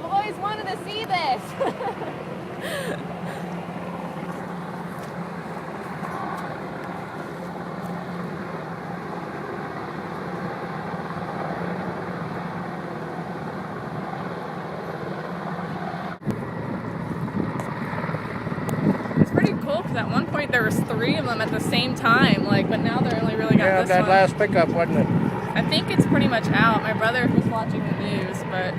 I've always wanted to see this. It's pretty cool because at one point there was 3 of them at the same time, like, but now they're only really got this that one. last pickup, wasn't it? I think it's pretty much out. My brother was watching the news, but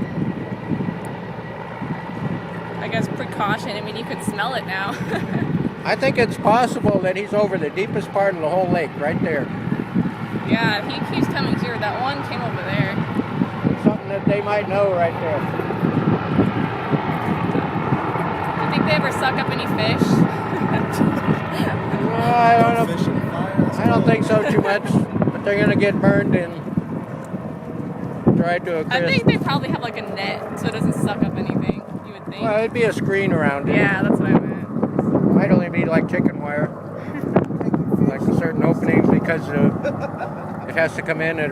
I guess precaution. I mean, you could smell it now. I think it's possible that he's over the deepest part of the whole lake, right there. Yeah, he keeps coming here. That one came over there. It's something that they might know right there. Do you think they ever suck up any fish? I don't think so too much, but they're gonna get burned and dried to a crisp. I think they probably have like a net so it doesn't suck up anything, you would think. Well, it'd be a screen around it. Yeah, that's what I meant. Might only be like chicken wire, like a certain opening because it has to come in at